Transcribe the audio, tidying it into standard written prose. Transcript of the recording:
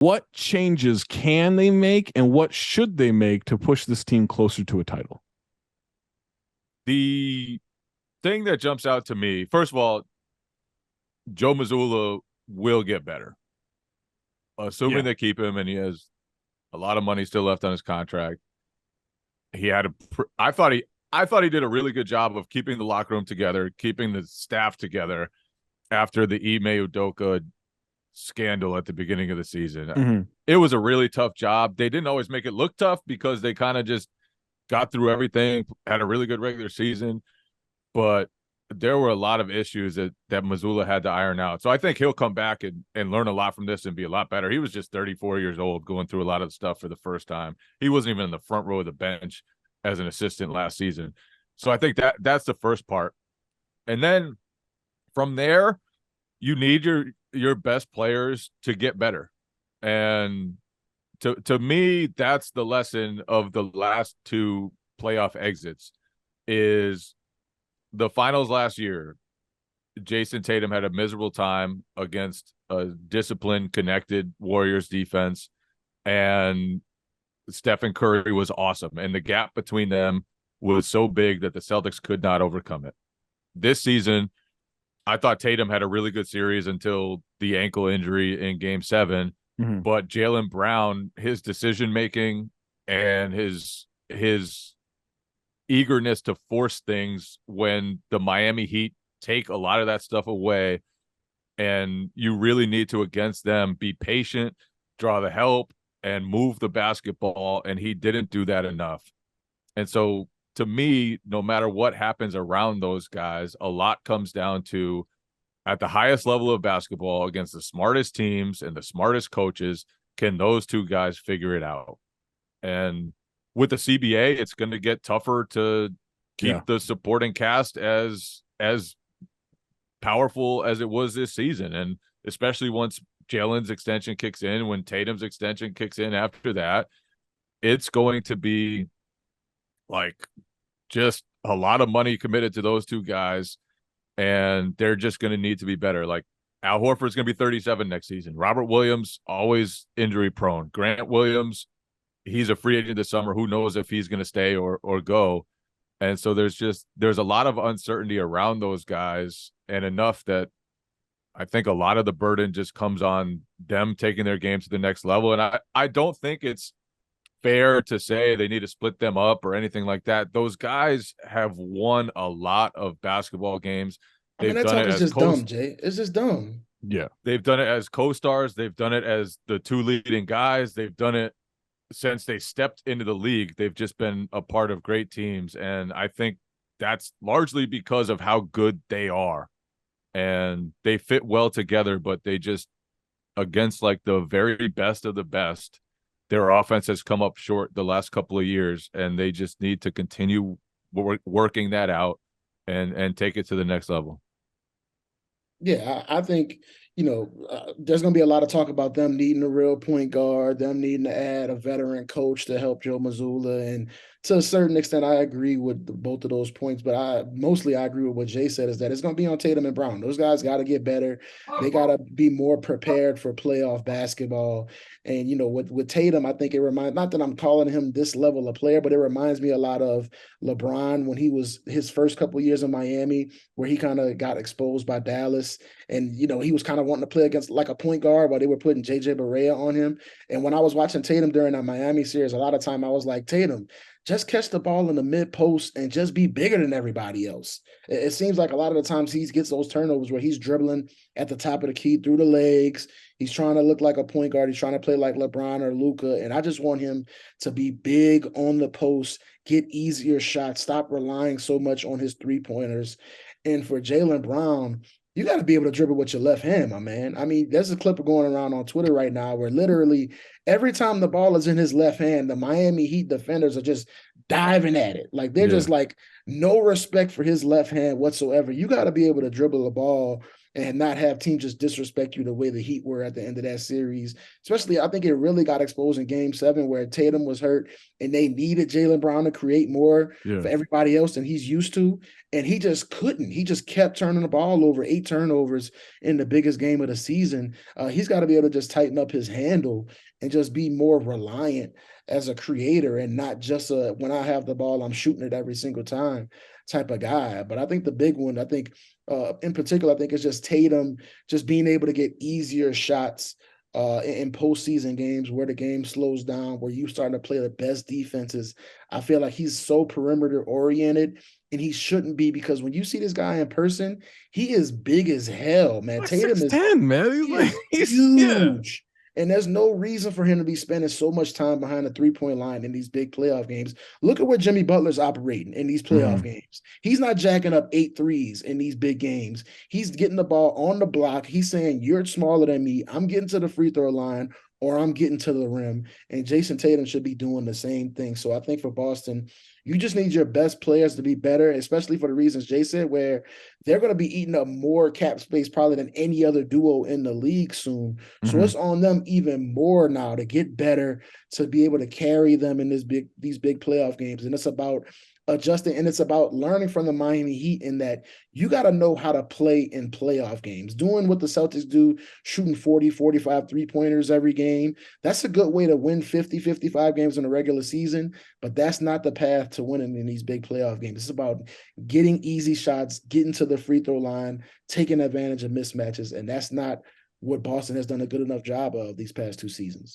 What changes can they make and what should they make to push this team closer to a title? The thing that jumps out to me, first of all, Joe Mazzulla will get better, assuming Yeah. they keep him and he has a lot of money still left on his contract. He had I thought he did a really good job of keeping the locker room together, keeping the staff together after the Ime Udoka scandal at the beginning of the season. Mm-hmm. It was a really tough job. They didn't always make it look tough because they kind of just got through everything, had a really good regular season, but there were a lot of issues that Mazzulla had to iron out. So I think he'll come back and learn a lot from this and be a lot better. He was just 34 years old going through a lot of stuff for the first time. He wasn't even in the front row of the bench as an assistant last season. So I think that's the first part. And then from there, you need your best players to get better. And to me, that's the lesson of the last two playoff exits is the finals last year. Jayson Tatum had a miserable time against a disciplined, connected Warriors defense, and Stephen Curry was awesome. And the gap between them was so big that the Celtics could not overcome it. This season, I thought Tatum had a really good series until the ankle injury in Game 7. Mm-hmm. But Jaylen Brown, his decision making and his eagerness to force things when the Miami Heat take a lot of that stuff away, and you really need to, against them, be patient, draw the help, and move the basketball, and he didn't do that enough. And so to me, no matter what happens around those guys, a lot comes down to, at the highest level of basketball against the smartest teams and the smartest coaches, can those two guys figure it out? And with the CBA, it's going to get tougher to keep the supporting cast as powerful as it was this season. And especially once Jaylen's extension kicks in, when Tatum's extension kicks in after that, it's going to be like just a lot of money committed to those two guys, and they're just going to need to be better. Like Al Horford's going to be 37 next season. Robert Williams, always injury prone. Grant Williams, he's a free agent this summer. Who knows if he's going to stay or go. And so there's a lot of uncertainty around those guys, and enough that I think a lot of the burden just comes on them taking their game to the next level. And I don't think it's fair to say they need to split them up or anything like that. Those guys have won a lot of basketball games. I mean, They've that done talk it is as just dumb, Jay. It's just dumb. Yeah. They've done it as co-stars. They've done it as the two leading guys. They've done it since they stepped into the league. They've just been a part of great teams. And I think that's largely because of how good they are. And they fit well together, but they just, against like the very best of the best, their offense has come up short the last couple of years, and they just need to continue working that out and take it to the next level. Yeah, I think, there's going to be a lot of talk about them needing a real point guard, them needing to add a veteran coach to help Joe Mazzulla. And to a certain extent, I agree with both of those points. But I agree with what Jay said, is that it's going to be on Tatum and Brown. Those guys got to get better. They got to be more prepared for playoff basketball. And, with Tatum, I think it reminds, not that I'm calling him this level of player, but it reminds me a lot of LeBron when he was his first couple of years in Miami, where he kind of got exposed by Dallas. And, he was kind of wanting to play against like a point guard while they were putting JJ Barea on him. And when I was watching Tatum during that Miami series, a lot of time I was like, Tatum, just catch the ball in the mid post and just be bigger than everybody else. It seems like a lot of the times he gets those turnovers where he's dribbling at the top of the key through the legs. He's trying to look like a point guard. He's trying to play like LeBron or Luka. And I just want him to be big on the post, get easier shots, stop relying so much on his three-pointers. And for Jaylen Brown, you got to be able to dribble with your left hand, my man. I mean, there's a clip going around on Twitter right now where literally every time the ball is in his left hand, the Miami Heat defenders are just diving at it. Like they're just like no respect for his left hand whatsoever. You got to be able to dribble the ball and not have teams just disrespect you the way the Heat were at the end of that series. Especially, I think it really got exposed in Game 7 where Tatum was hurt and they needed Jaylen Brown to create more for everybody else than he's used to. And he just couldn't. He just kept turning the ball over, 8 turnovers in the biggest game of the season. He's got to be able to just tighten up his handle and just be more reliant as a creator and not just a when I have the ball, I'm shooting it every single time type of guy. But I think the big one, I think in particular, I think it's just Tatum just being able to get easier shots in postseason games where the game slows down, where you start to play the best defenses. I feel like he's so perimeter oriented, and he shouldn't be, because when you see this guy in person, he is big as hell, man. Like Tatum 6'10", man. he's huge. And there's no reason for him to be spending so much time behind the three-point line in these big playoff games. Look at where Jimmy Butler's operating in these playoff games. He's not jacking up 8 threes in these big games. He's getting the ball on the block. He's saying, you're smaller than me. I'm getting to the free throw line, or I'm getting to the rim. And Jayson Tatum should be doing the same thing. So I think for Boston, you just need your best players to be better, especially for the reasons Jay said, where they're going to be eating up more cap space probably than any other duo in the league soon. So it's on them even more now to get better, to be able to carry them in these big playoff games. And it's about adjusting, and it's about learning from the Miami Heat in that you got to know how to play in playoff games. Doing what the Celtics do, shooting 40, 45 three-pointers every game, that's a good way to win 50, 55 games in a regular season, but that's not the path to winning in these big playoff games. It's about getting easy shots, getting to the free throw line, taking advantage of mismatches, and that's not what Boston has done a good enough job of these past 2 seasons.